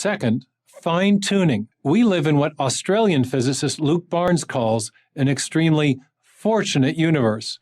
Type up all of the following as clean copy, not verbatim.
Second, fine-tuning. We live in what Australian physicist Luke Barnes calls an extremely fortunate universe.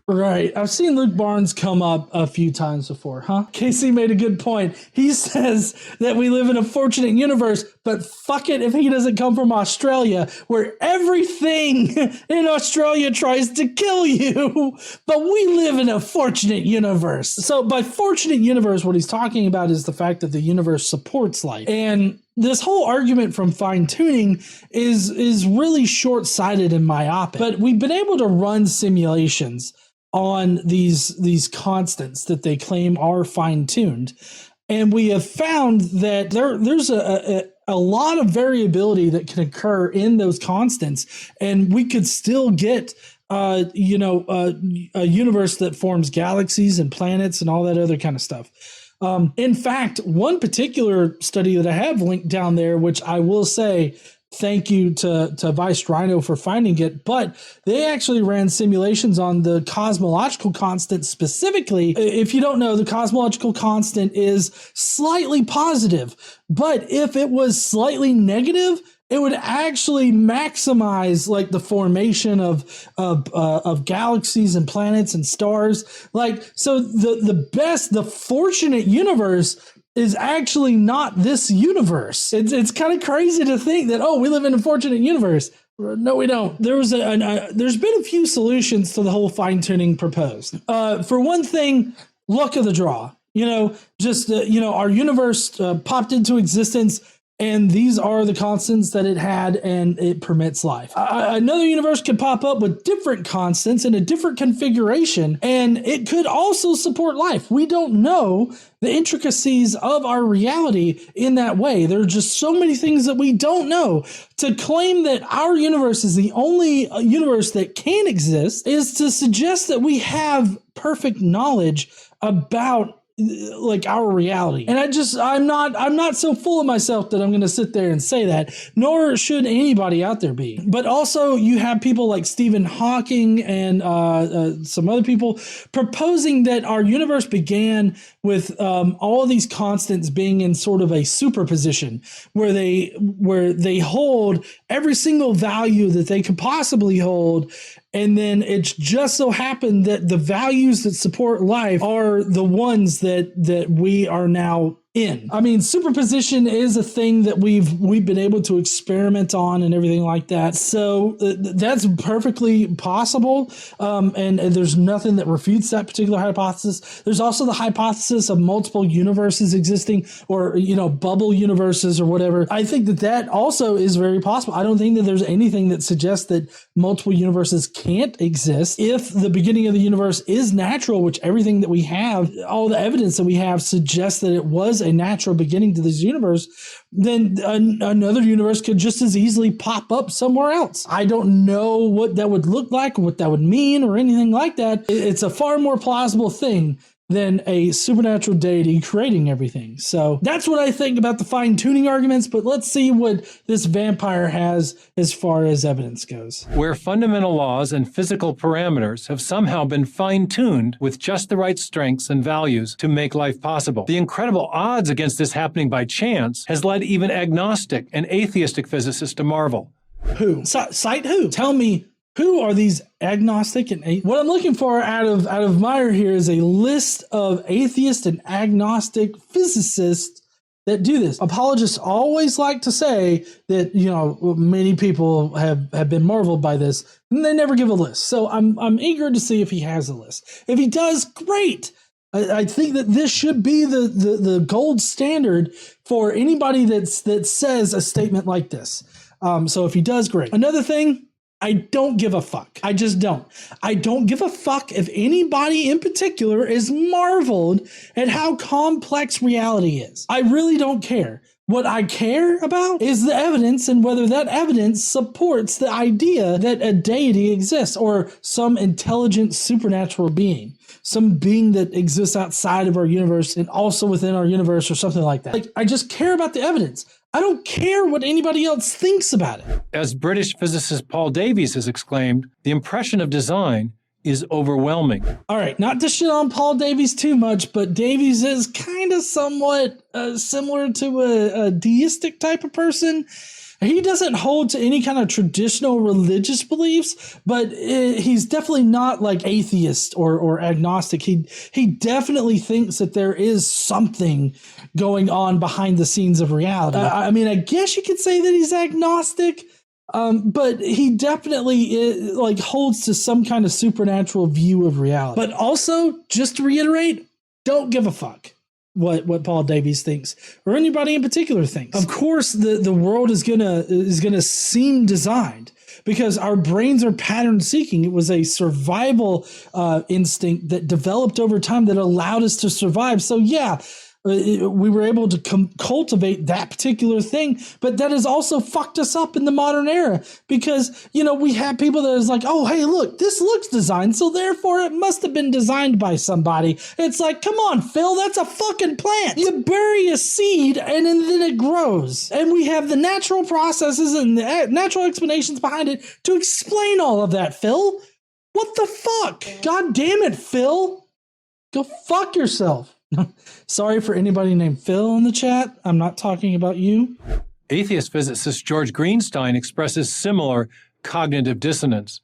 Right. I've seen Luke Barnes come up a few times before, huh? Casey made a good point. He says that we live in a fortunate universe, but fuck it if he doesn't come from Australia, where everything in Australia tries to kill you. But we live in a fortunate universe. So by fortunate universe, what he's talking about is the fact that the universe supports life. And this whole argument from fine-tuning is really short-sighted and myopic. But we've been able to run simulations on these constants that they claim are fine-tuned. And we have found that there's a lot of variability that can occur in those constants, and we could still get a universe that forms galaxies and planets and all that other kind of stuff. In fact, one particular study that I have linked down there, which I will say thank you to Vice Rhino for finding it, but they actually ran simulations on the cosmological constant specifically. If you don't know, the cosmological constant is slightly positive, but if it was slightly negative, it would actually maximize like the formation of galaxies and planets and stars. Like, so the fortunate universe is actually not this universe. It's kind of crazy to think that, oh, we live in a fortunate universe. No, we don't. There's been a few solutions to the whole fine-tuning proposed. For one thing, luck of the draw. Our universe popped into existence, and these are the constants that it had, and it permits life. Another universe could pop up with different constants in a different configuration, and it could also support life. We don't know the intricacies of our reality in that way. There are just so many things that we don't know. To claim that our universe is the only universe that can exist is to suggest that we have perfect knowledge about like our reality. And I'm not so full of myself that I'm going to sit there and say that, nor should anybody out there be. But also you have people like Stephen Hawking and some other people proposing that our universe began with all of these constants being in sort of a superposition where they hold every single value that they could possibly hold. And then it's just so happened that the values that support life are the ones that we are now in. I mean, superposition is a thing that we've been able to experiment on and everything like that. So that's perfectly possible. And there's nothing that refutes that particular hypothesis. There's also the hypothesis of multiple universes existing, or, bubble universes or whatever. I think that also is very possible. I don't think that there's anything that suggests that multiple universes can't exist. If the beginning of the universe is natural, which everything that we have, all the evidence that we have suggests that it was a natural beginning to this universe, then another universe could just as easily pop up somewhere else. I don't know what that would look like, what that would mean, or anything like that. It's a far more plausible thing than a supernatural deity creating everything. So that's what I think about the fine-tuning arguments, but let's see what this vampire has as far as evidence goes. Where fundamental laws and physical parameters have somehow been fine-tuned with just the right strengths and values to make life possible. The incredible odds against this happening by chance has led even agnostic and atheistic physicists to marvel. Who? Cite who? Tell me, who are these agnostic and what I'm looking for out of Meyer here is a list of atheist and agnostic physicists that do this. Apologists always like to say that, many people have been marveled by this, and they never give a list. So I'm eager to see if he has a list. If he does, great. I think that this should be the gold standard for anybody that says a statement like this. So if he does, great. Another thing, I don't give a fuck. I just don't. I don't give a fuck if anybody in particular is marveled at how complex reality is. I really don't care. What I care about is the evidence and whether that evidence supports the idea that a deity exists, or some intelligent supernatural being, some being that exists outside of our universe and also within our universe, or something like that. Like, I just care about the evidence. I don't care what anybody else thinks about it. As British physicist Paul Davies has exclaimed, the impression of design is overwhelming. All right, not to shit on Paul Davies too much, but Davies is kind of somewhat similar to a deistic type of person. He doesn't hold to any kind of traditional religious beliefs, but he's definitely not like atheist or agnostic. He definitely thinks that there is something going on behind the scenes of reality. I mean, I guess you could say that he's agnostic, but he definitely like holds to some kind of supernatural view of reality. But also, just to reiterate, don't give a fuck what Paul Davies thinks or anybody in particular thinks. Of course, the world is gonna seem designed because our brains are pattern seeking. It was a survival instinct that developed over time that allowed us to survive. So yeah, we were able to cultivate that particular thing, but that has also fucked us up in the modern era because, you know, we have people that is like, oh, hey, look, this looks designed, so therefore it must have been designed by somebody. It's like, come on, Phil, that's a fucking plant. You bury a seed and then it grows. And we have the natural processes and the natural explanations behind it to explain all of that, Phil. What the fuck? God damn it, Phil. Go fuck yourself. Sorry for anybody named Phil in the chat. I'm not talking about you. Atheist physicist George Greenstein expresses similar cognitive dissonance.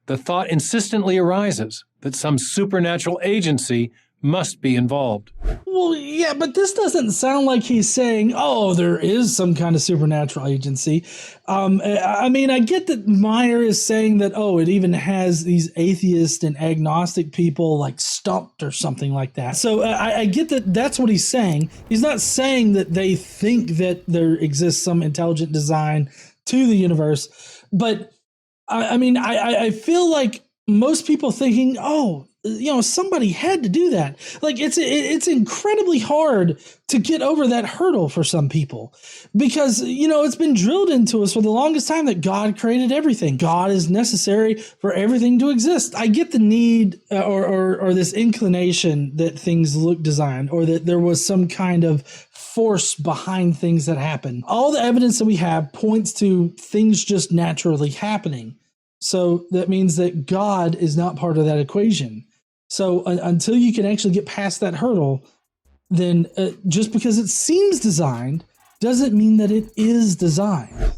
The thought insistently arises that some supernatural agency must be involved. Well, yeah, but this doesn't sound like he's saying, oh, there is some kind of supernatural agency. I mean, I get that Meyer is saying that, oh, it even has these atheist and agnostic people like stumped or something like that. So I get that that's what he's saying. He's not saying that they think that there exists some intelligent design to the universe. But I mean, I feel like most people thinking, oh, you know, somebody had to do that. Like it's incredibly hard to get over that hurdle for some people because, you know, it's been drilled into us for the longest time that God created everything. God is necessary for everything to exist. I get the need or this inclination that things look designed or that there was some kind of force behind things that happen. All the evidence that we have points to things just naturally happening. So that means that God is not part of that equation. So until you can actually get past that hurdle, then just because it seems designed doesn't mean that it is designed.